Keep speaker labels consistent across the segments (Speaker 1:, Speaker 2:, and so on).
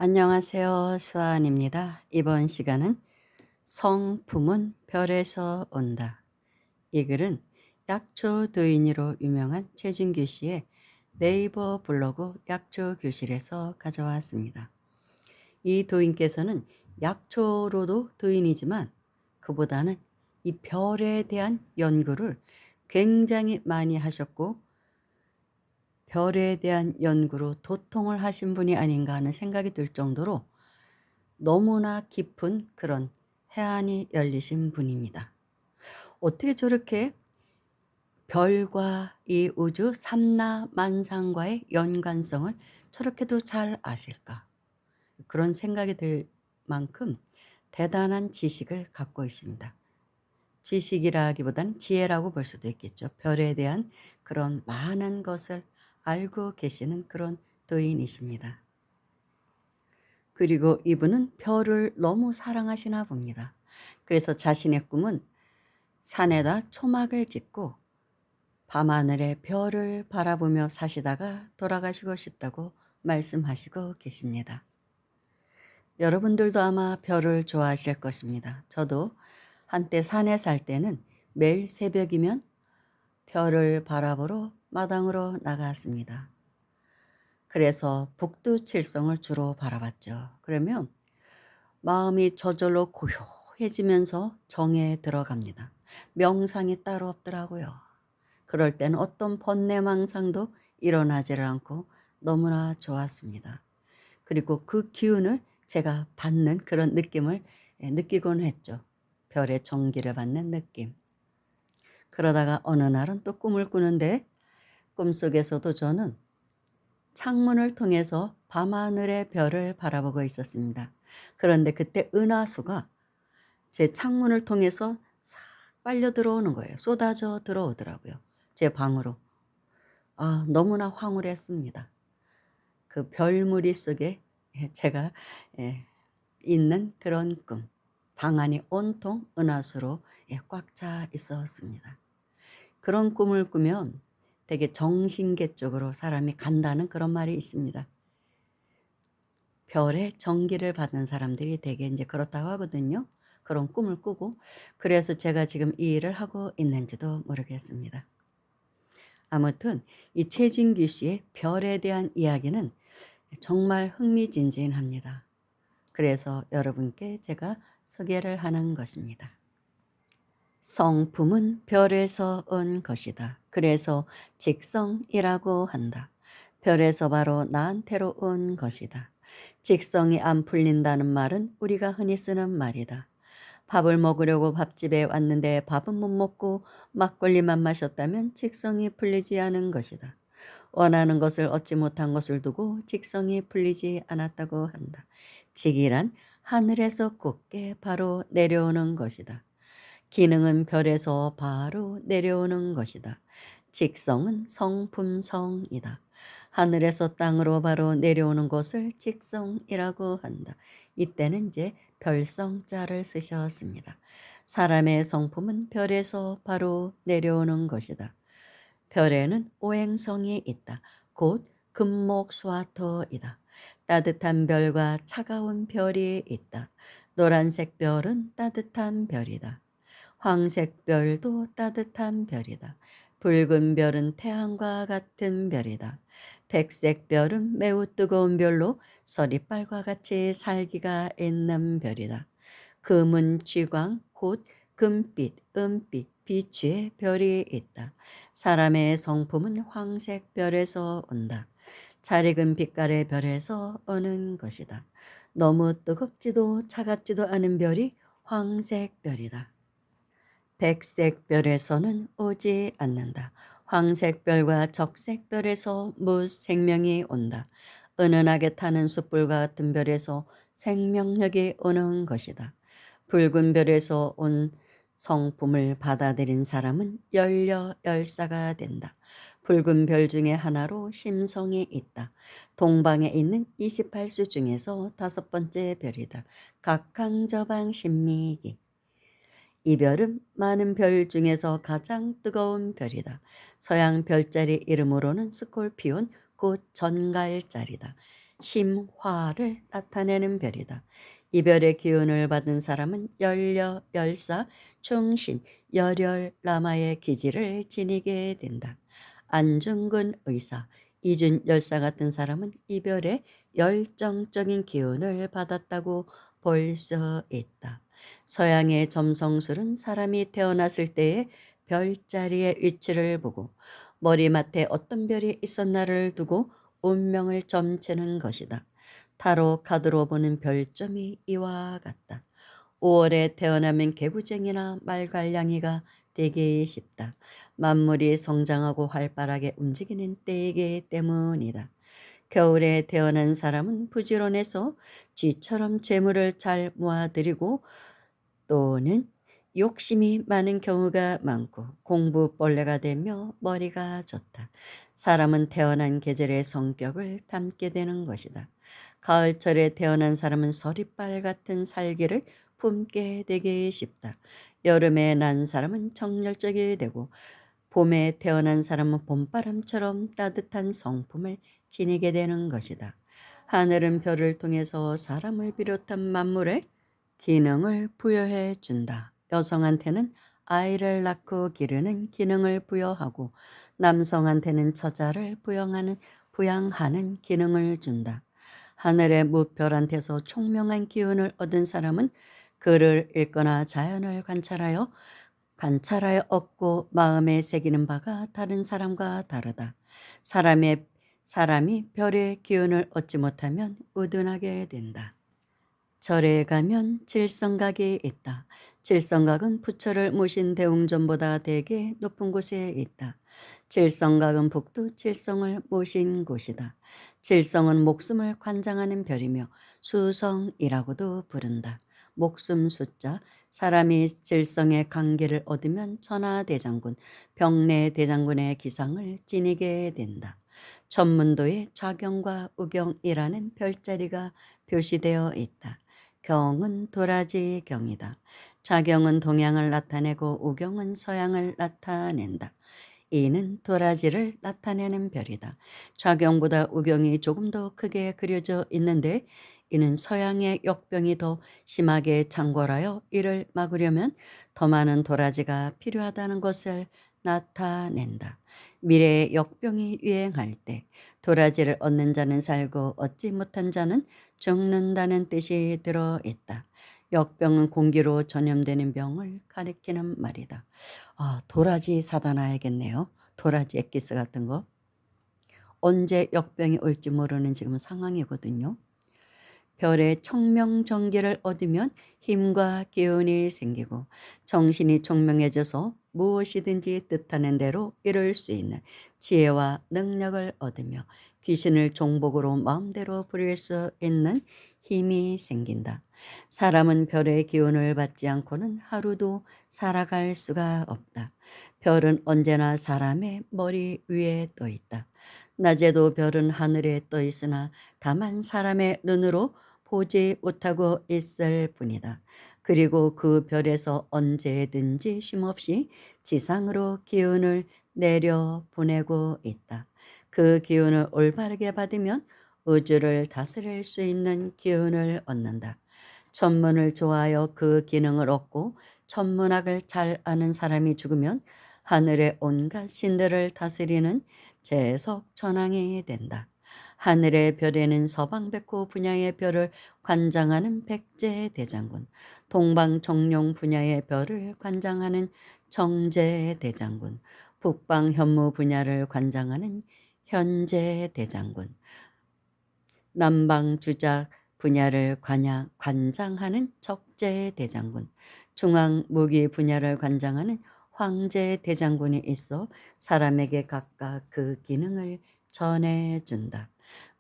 Speaker 1: 안녕하세요. 수아입니다. 이번 시간은 성품은 별에서 온다. 이 글은 약초 도인으로 유명한 최진규 씨의 네이버 블로그 약초 교실에서 가져왔습니다. 이 도인께서는 약초로도 도인이지만 그보다는 이 별에 대한 연구를 굉장히 많이 하셨고 별에 대한 연구로 도통을 하신 분이 아닌가 하는 생각이 들 정도로 너무나 깊은 그런 해안이 열리신 분입니다. 어떻게 저렇게 별과 이 우주 삼라만상과의 연관성을 저렇게도 잘 아실까? 그런 생각이 들 만큼 대단한 지식을 갖고 있습니다. 지식이라기보다는 지혜라고 볼 수도 있겠죠. 별에 대한 그런 많은 것을 알고 계시는 그런 도인이십니다. 그리고 이분은 별을 너무 사랑하시나 봅니다. 그래서 자신의 꿈은 산에다 초막을 짓고 밤하늘의 별을 바라보며 사시다가 돌아가시고 싶다고 말씀하시고 계십니다. 여러분들도 아마 별을 좋아하실 것입니다. 저도 한때 산에 살 때는 매일 새벽이면 별을 바라보러 마당으로 나갔습니다. 그래서 북두칠성을 주로 바라봤죠. 그러면 마음이 저절로 고요해지면서 정에 들어갑니다. 명상이 따로 없더라고요. 그럴 때는 어떤 번뇌망상도 일어나지를 않고 너무나 좋았습니다. 그리고 그 기운을 제가 받는 그런 느낌을 느끼곤 했죠. 별의 정기를 받는 느낌. 그러다가 어느 날은 또 꿈을 꾸는데 꿈속에서도 저는 창문을 통해서 밤하늘의 별을 바라보고 있었습니다. 그런데 그때 은하수가 제 창문을 통해서 싹 빨려 들어오는 거예요. 쏟아져 들어오더라고요. 제 방으로. 아, 너무나 황홀했습니다. 그 별무리 속에 제가 예, 있는 그런 꿈. 방 안이 온통 은하수로 꽉 차 있었습니다. 그런 꿈을 꾸면 되게 정신계 쪽으로 사람이 간다는 그런 말이 있습니다. 별의 정기를 받는 사람들이 되게 이제 그렇다고 하거든요. 그런 꿈을 꾸고 그래서 제가 지금 이 일을 하고 있는지도 모르겠습니다. 아무튼 이 최진규 씨의 별에 대한 이야기는 정말 흥미진진합니다. 그래서 여러분께 제가 소개를 하는 것입니다. 성품은 별에서 온 것이다. 그래서 직성이라고 한다. 별에서 바로 나한테로 온 것이다. 직성이 안 풀린다는 말은 우리가 흔히 쓰는 말이다. 밥을 먹으려고 밥집에 왔는데 밥은 못 먹고 막걸리만 마셨다면 직성이 풀리지 않은 것이다. 원하는 것을 얻지 못한 것을 두고 직성이 풀리지 않았다고 한다. 직이란 하늘에서 곱게 바로 내려오는 것이다. 기능은 별에서 바로 내려오는 것이다. 직성은 성품성이다. 하늘에서 땅으로 바로 내려오는 것을 직성이라고 한다. 이때는 이제 별성자를 쓰셨습니다. 사람의 성품은 별에서 바로 내려오는 것이다. 별에는 오행성이 있다. 곧 금목수화토이다. 따뜻한 별과 차가운 별이 있다. 노란색 별은 따뜻한 별이다. 황색 별도 따뜻한 별이다. 붉은 별은 태양과 같은 별이다. 백색 별은 매우 뜨거운 별로 서리빨과 같이 살기가 있는 별이다. 금은 쥐광 곧 금빛, 은빛, 비추의 별이 있다. 사람의 성품은 황색 별에서 온다. 잘 익은 빛깔의 별에서 오는 것이다. 너무 뜨겁지도 차갑지도 않은 별이 황색 별이다. 백색 별에서는 오지 않는다. 황색 별과 적색 별에서 무생명이 온다. 은은하게 타는 숯불 같은 별에서 생명력이 오는 것이다. 붉은 별에서 온 성품을 받아들인 사람은 열려열사가 된다. 붉은 별 중에 하나로 심성이 있다. 동방에 있는 28수 중에서 다섯 번째 별이다. 각항저방 신미기. 이 별은 많은 별 중에서 가장 뜨거운 별이다. 서양 별자리 이름으로는 스콜피온, 곧 전갈자리다. 심화를 나타내는 별이다. 이 별의 기운을 받은 사람은 열려, 열사, 충신, 열혈, 라마의 기질을 지니게 된다. 안중근 의사, 이준 열사 같은 사람은 이 별의 열정적인 기운을 받았다고 볼 수 있다. 서양의 점성술은 사람이 태어났을 때의 별자리의 위치를 보고 머리맡에 어떤 별이 있었나를 두고 운명을 점치는 것이다. 타로 카드로 보는 별점이 이와 같다. 5월에 태어나면 개구쟁이나 말괄량이가 되기 쉽다. 만물이 성장하고 활발하게 움직이는 때이기 때문이다. 겨울에 태어난 사람은 부지런해서 쥐처럼 재물을 잘 모아들이고 또는 욕심이 많은 경우가 많고 공부벌레가 되며 머리가 좋다. 사람은 태어난 계절의 성격을 담게 되는 것이다. 가을철에 태어난 사람은 서리빨 같은 살기를 품게 되기 쉽다. 여름에 난 사람은 정열적이 되고 봄에 태어난 사람은 봄바람처럼 따뜻한 성품을 지니게 되는 것이다. 하늘은 별을 통해서 사람을 비롯한 만물에 기능을 부여해 준다. 여성한테는 아이를 낳고 기르는 기능을 부여하고 남성한테는 처자를 부양하는 기능을 준다. 하늘의 무별한테서 총명한 기운을 얻은 사람은 글을 읽거나 자연을 관찰하여 얻고 마음에 새기는 바가 다른 사람과 다르다. 사람이 별의 기운을 얻지 못하면 우둔하게 된다. 절에 가면 칠성각이 있다. 칠성각은 부처를 모신 대웅전보다 대개 높은 곳에 있다. 칠성각은 북두 칠성을 모신 곳이다. 칠성은 목숨을 관장하는 별이며 수성이라고도 부른다. 목숨 숫자, 사람이 칠성의 관계를 얻으면 천하대장군, 병내대장군의 기상을 지니게 된다. 천문도에 좌경과 우경이라는 별자리가 표시되어 있다. 경은 도라지 경이다. 좌경은 동양을 나타내고 우경은 서양을 나타낸다. 이는 도라지를 나타내는 별이다. 좌경보다 우경이 조금 더 크게 그려져 있는데 이는 서양의 역병이 더 심하게 창궐하여 이를 막으려면 더 많은 도라지가 필요하다는 것을 나타낸다. 미래의 역병이 유행할 때 도라지를 얻는 자는 살고 얻지 못한 자는 죽는다는 뜻이 들어있다. 역병은 공기로 전염되는 병을 가리키는 말이다. 도라지 사다 놔야겠네요. 도라지 엑기스 같은 거. 언제 역병이 올지 모르는 지금 상황이거든요. 별의 청명정기를 얻으면 힘과 기운이 생기고 정신이 총명해져서 무엇이든지 뜻하는 대로 이룰 수 있는 지혜와 능력을 얻으며 귀신을 종복으로 마음대로 부릴 수 있는 힘이 생긴다. 사람은 별의 기운을 받지 않고는 하루도 살아갈 수가 없다. 별은 언제나 사람의 머리 위에 떠 있다. 낮에도 별은 하늘에 떠 있으나 다만 사람의 눈으로 보지 못하고 있을 뿐이다. 그리고 그 별에서 언제든지 쉼없이 지상으로 기운을 내려 보내고 있다. 그 기운을 올바르게 받으면 우주를 다스릴 수 있는 기운을 얻는다. 천문을 좋아하여 그 기능을 얻고 천문학을 잘 아는 사람이 죽으면 하늘의 온갖 신들을 다스리는 재석천왕이 된다. 하늘의 별에는 서방백호 분야의 별을 관장하는 백제대장군, 동방정룡 분야의 별을 관장하는 정제대장군, 북방현무 분야를 관장하는 현제대장군, 남방주작 분야를 관장하는 적제대장군, 중앙무기 분야를 관장하는 황제대장군이 있어 사람에게 각각 그 기능을 전해준다.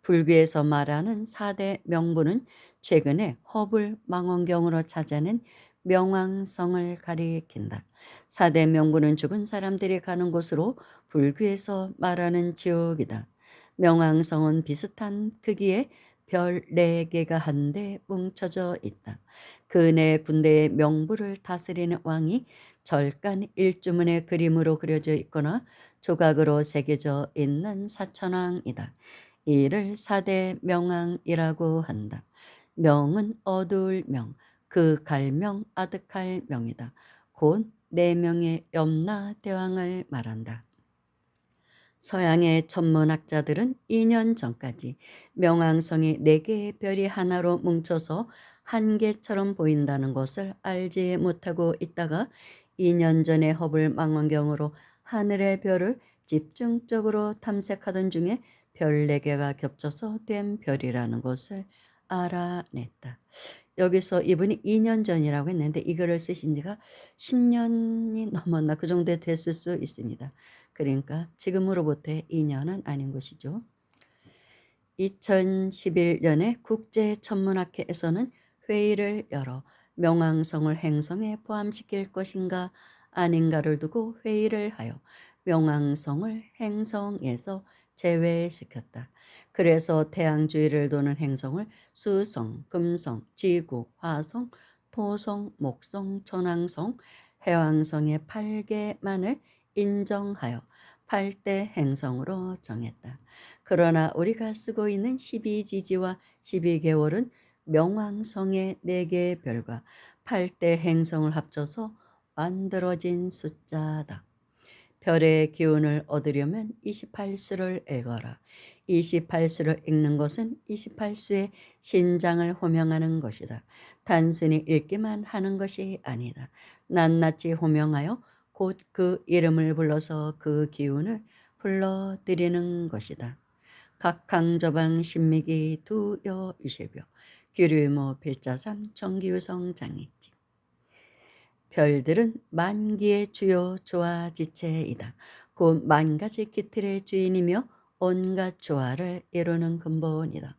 Speaker 1: 불교에서 말하는 4대 명부는 최근에 허불 망원경으로 찾아낸 명왕성을 가리킨다. 4대 명부는 죽은 사람들이 가는 곳으로 불교에서 말하는 지옥이다. 명왕성은 비슷한 크기의 별 4개가 한데 뭉쳐져 있다. 그 네 군데의 명부를 다스리는 왕이 절간 일주문의 그림으로 그려져 있거나 조각으로 새겨져 있는 사천왕이다. 이를 사대 명왕이라고 한다. 명은 어두울 명, 그 갈명 아득할 명이다. 곧 네 명의 염라 대왕을 말한다. 서양의 천문학자들은 2년 전까지 명왕성이 4개의 별이 하나로 뭉쳐서 한 개처럼 보인다는 것을 알지 못하고 있다가 2년 전에 허블 망원경으로 하늘의 별을 집중적으로 탐색하던 중에 별 4개가 겹쳐서 된 별이라는 것을 알아냈다. 여기서 이분이 2년 전이라고 했는데 이 글을 쓰신 지가 10년이 넘었나 그 정도 됐을 수 있습니다. 그러니까 지금으로부터 2년은 아닌 것이죠. 2011년에 국제천문학회에서는 회의를 열어 명왕성을 행성에 포함시킬 것인가 아닌가를 두고 회의를 하여 명왕성을 행성에서 제외시켰다. 그래서 태양 주위를 도는 행성을 수성, 금성, 지구, 화성, 토성, 목성, 천왕성, 해왕성의 8개만을 인정하여 8대 행성으로 정했다. 그러나 우리가 쓰고 있는 12지지와 12개월은 명왕성의 4개의 별과 8대 행성을 합쳐서 만들어진 숫자다. 별의 기운을 얻으려면 28수를 읽어라. 28수를 읽는 것은 28수의 신장을 호명하는 것이다. 단순히 읽기만 하는 것이 아니다. 낱낱이 호명하여 곧 그 이름을 불러서 그 기운을 불러들이는 것이다. 각항저방 신미기 두여 이실벼 규류모 필자삼 정기유성 장익지. 별들은 만기의 주요 조화지체이다. 곧 만가지 기틀의 주인이며 온갖 조화를 이루는 근본이다.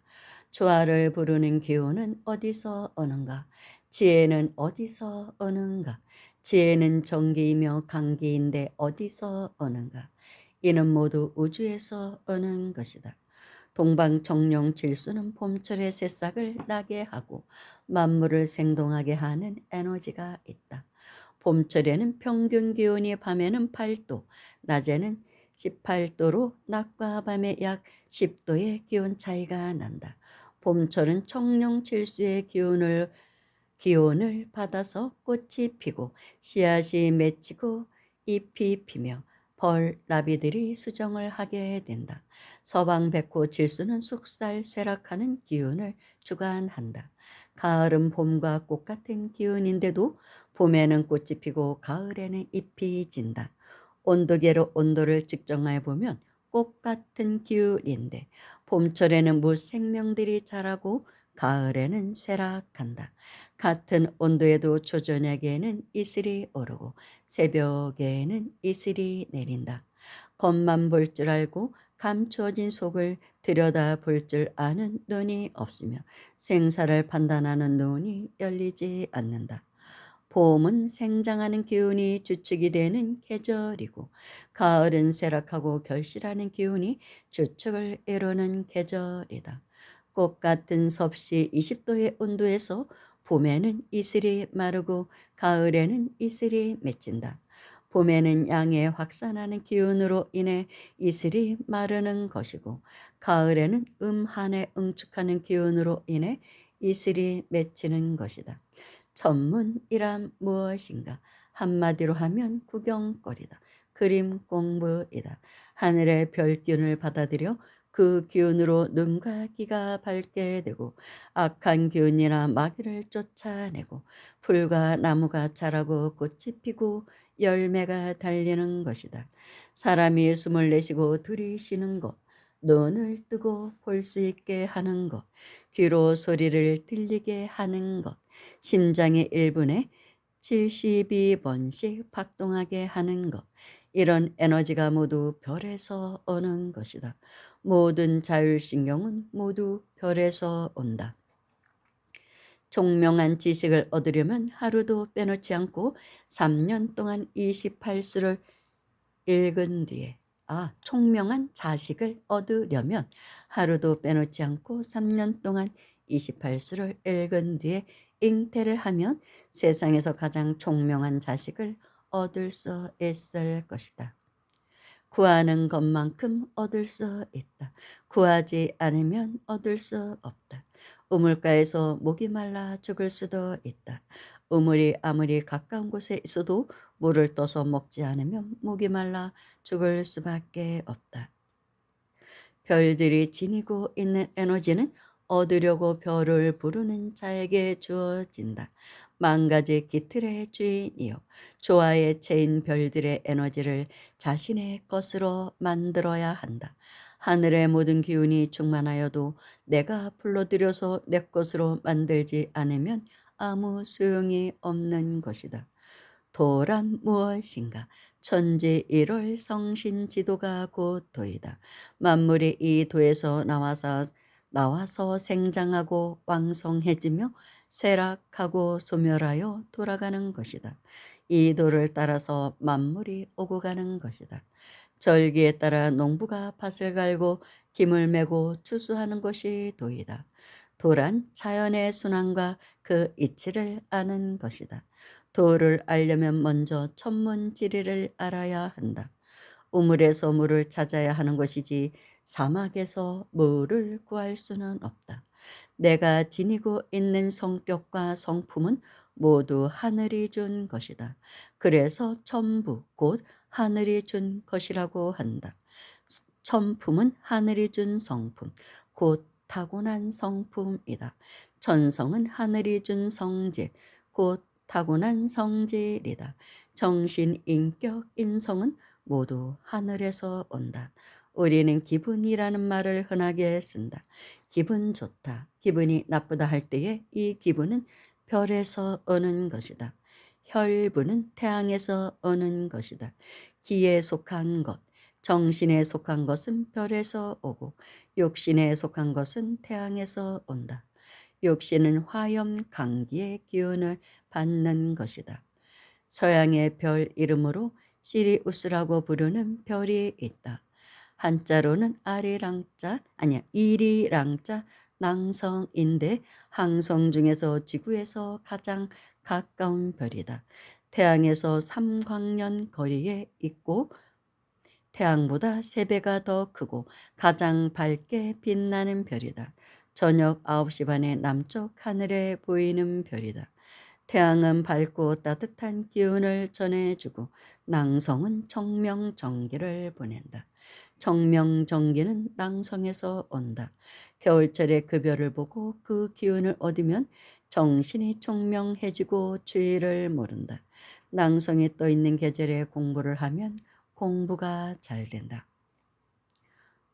Speaker 1: 조화를 부르는 기운은 어디서 오는가? 지혜는 어디서 오는가? 지혜는 정기이며 강기인데 어디서 오는가? 이는 모두 우주에서 오는 것이다. 동방청룡 질수는 봄철의 새싹을 나게 하고 만물을 생동하게 하는 에너지가 있다. 봄철에는 평균 기온이 밤에는 8도, 낮에는 18도로 낮과 밤에 약 10도의 기온 차이가 난다. 봄철은 청룡 질수의 기온을 받아서 꽃이 피고 씨앗이 맺히고 잎이 피며 벌, 나비들이 수정을 하게 된다. 서방백호 질수는 숙살 쇠락하는 기운을 주관한다. 가을은 봄과 꽃 같은 기운인데도 봄에는 꽃이 피고 가을에는 잎이 진다. 온도계로 온도를 측정해 보면 꽃 같은 기운인데 봄철에는 무생명들이 자라고 가을에는 쇠락한다. 같은 온도에도 초저녁에는 이슬이 오르고 새벽에는 이슬이 내린다. 겉만 볼 줄 알고 감추어진 속을 들여다 볼 줄 아는 눈이 없으며 생사를 판단하는 눈이 열리지 않는다. 봄은 생장하는 기운이 주축이 되는 계절이고 가을은 쇠락하고 결실하는 기운이 주축을 이루는 계절이다. 꽃 같은 섭씨 20도의 온도에서 봄에는 이슬이 마르고 가을에는 이슬이 맺힌다. 봄에는 양의 확산하는 기운으로 인해 이슬이 마르는 것이고 가을에는 음한에 응축하는 기운으로 인해 이슬이 맺히는 것이다. 천문이란 무엇인가? 한마디로 하면 구경거리다. 그림 공부이다. 하늘의 별 기운을 받아들여 그 기운으로 눈과 귀가 밝게 되고 악한 기운이나 마귀를 쫓아내고 풀과 나무가 자라고 꽃이 피고 열매가 달리는 것이다. 사람이 숨을 내쉬고 들이쉬는 것, 눈을 뜨고 볼 수 있게 하는 것, 귀로 소리를 들리게 하는 것, 심장의 1분에 72번씩 박동하게 하는 것, 이런 에너지가 모두 별에서 오는 것이다. 모든 자율신경은 모두 별에서 온다. 총명한 지식을 얻으려면 하루도 빼놓지 않고 3년 동안 28수를 읽은 뒤에 총명한 자식을 얻으려면 하루도 빼놓지 않고 3년 동안 28수를 읽은 뒤에 잉태를 하면 세상에서 가장 총명한 자식을 얻을 수 있을 것이다. 구하는 것만큼 얻을 수 있다. 구하지 않으면 얻을 수 없다. 우물가에서 목이 말라 죽을 수도 있다. 우물이 아무리 가까운 곳에 있어도 물을 떠서 먹지 않으면 목이 말라 죽을 수밖에 없다. 별들이 지니고 있는 에너지는 얻으려고 별을 부르는 자에게 주어진다. 만 가지 기틀의 주인이요. 조화에 채인 별들의 에너지를 자신의 것으로 만들어야 한다. 하늘의 모든 기운이 충만하여도 내가 불러들여서 내 것으로 만들지 않으면 아무 소용이 없는 것이다. 도란 무엇인가? 천지 일월 성신 지도가 곧 도이다. 만물이 이 도에서 나와서 생장하고 왕성해지며 쇠락하고 소멸하여 돌아가는 것이다. 이 도를 따라서 만물이 오고 가는 것이다. 절기에 따라 농부가 밭을 갈고 김을 메고 추수하는 것이 도이다. 도란 자연의 순환과 그 이치를 아는 것이다. 도를 알려면 먼저 천문지리를 알아야 한다. 우물에서 물을 찾아야 하는 것이지 사막에서 물을 구할 수는 없다. 내가 지니고 있는 성격과 성품은 모두 하늘이 준 것이다. 그래서 천부 곧 하늘이 준 것이라고 한다. 천품은 하늘이 준 성품, 곧 타고난 성품이다. 천성은 하늘이 준 성질, 곧 타고난 성질이다. 정신, 인격, 인성은 모두 하늘에서 온다. 우리는 기분이라는 말을 흔하게 쓴다. 기분 좋다, 기분이 나쁘다 할 때에 이 기분은 별에서 오는 것이다. 혈부는 태양에서 오는 것이다. 기에 속한 것, 정신에 속한 것은 별에서 오고 욕심에 속한 것은 태양에서 온다. 욕심은 화염 강기의 기운을 받는 것이다. 서양의 별 이름으로 시리우스라고 부르는 별이 있다. 한자로는 아리랑자 아니야 이리랑자 낭성인데 항성 중에서 지구에서 가장 가까운 별이다. 태양에서 3광년 거리에 있고 태양보다 3배가 더 크고 가장 밝게 빛나는 별이다. 저녁 9시 반에 남쪽 하늘에 보이는 별이다. 태양은 밝고 따뜻한 기운을 전해주고 낭성은 청명정기를 보낸다. 청명정기는 낭성에서 온다. 겨울철에 그 별을 보고 그 기운을 얻으면 정신이 총명해지고 주의를 모른다. 낭성이 떠 있는 계절에 공부를 하면 공부가 잘 된다.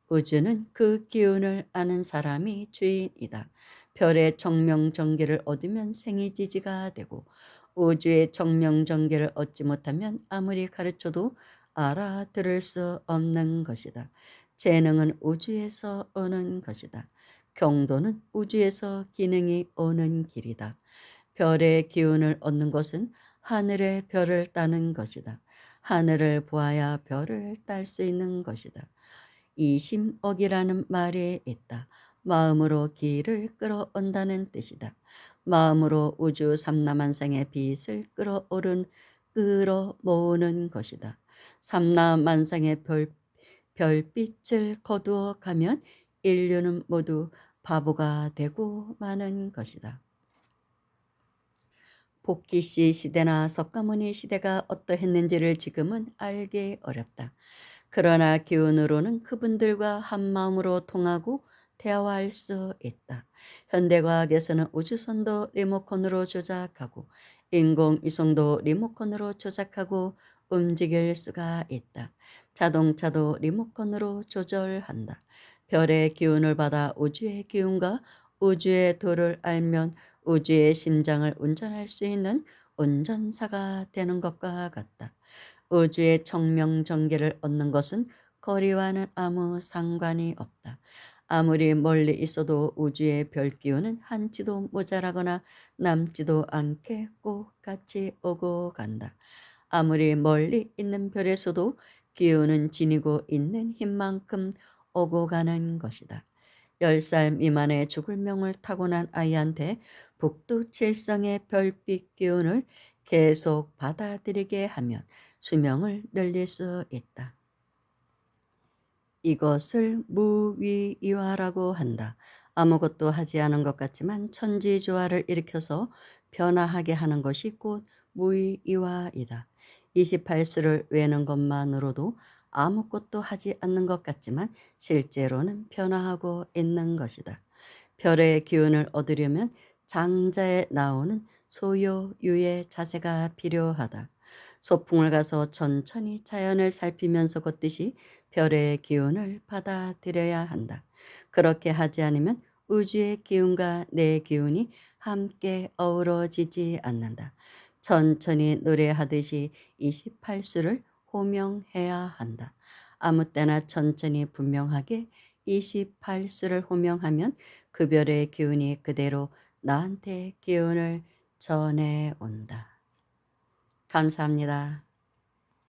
Speaker 1: 우주는 그 기운을 아는 사람이 주인이다. 별의 청명정기를 얻으면 생이지지가 되고 우주의 청명정기를 얻지 못하면 아무리 가르쳐도 알아들을 수 없는 것이다. 재능은 우주에서 오는 것이다. 경도는 우주에서 기능이 오는 길이다. 별의 기운을 얻는 것은 하늘의 별을 따는 것이다. 하늘을 보아야 별을 딸 수 있는 것이다. 이심억이라는 말이 있다. 마음으로 기를 끌어온다는 뜻이다. 마음으로 우주 삼라만상의 빛을 끌어 모으는 것이다. 삼라만상의 별빛을 거두어 가면 인류는 모두 바보가 되고 마는 것이다. 복기씨 시대나 석가모니 시대가 어떠했는지를 지금은 알기 어렵다. 그러나 기운으로는 그분들과 한마음으로 통하고 대화할 수 있다. 현대과학에서는 우주선도 리모컨으로 조작하고 인공위성도 리모컨으로 조작하고 움직일 수가 있다. 자동차도 리모컨으로 조절한다. 별의 기운을 받아 우주의 기운과 우주의 도를 알면 우주의 심장을 운전할 수 있는 운전사가 되는 것과 같다. 우주의 청명정기를 얻는 것은 거리와는 아무 상관이 없다. 아무리 멀리 있어도 우주의 별기운은 한치도 모자라거나 남지도 않게 꼭 같이 오고 간다. 아무리 멀리 있는 별에서도 기운은 지니고 있는 힘만큼 오고 가는 것이다. 10살 미만의 죽을 명을 타고난 아이한테 북두칠성의 별빛 기운을 계속 받아들이게 하면 수명을 늘릴 수 있다. 이것을 무위이화라고 한다. 아무것도 하지 않은 것 같지만 천지조화를 일으켜서 변화하게 하는 것이 곧 무위이화이다. 28수를 외는 것만으로도 아무것도 하지 않는 것 같지만 실제로는 변화하고 있는 것이다. 별의 기운을 얻으려면 장자에 나오는 소요유의 자세가 필요하다. 소풍을 가서 천천히 자연을 살피면서 걷듯이 별의 기운을 받아들여야 한다. 그렇게 하지 않으면 우주의 기운과 내 기운이 함께 어우러지지 않는다. 천천히 노래하듯이 28수를 호명해야 한다. 아무 때나 천천히 분명하게 28수를 호명하면 그 별의 기운이 그대로 나한테 기운을 전해온다. 감사합니다.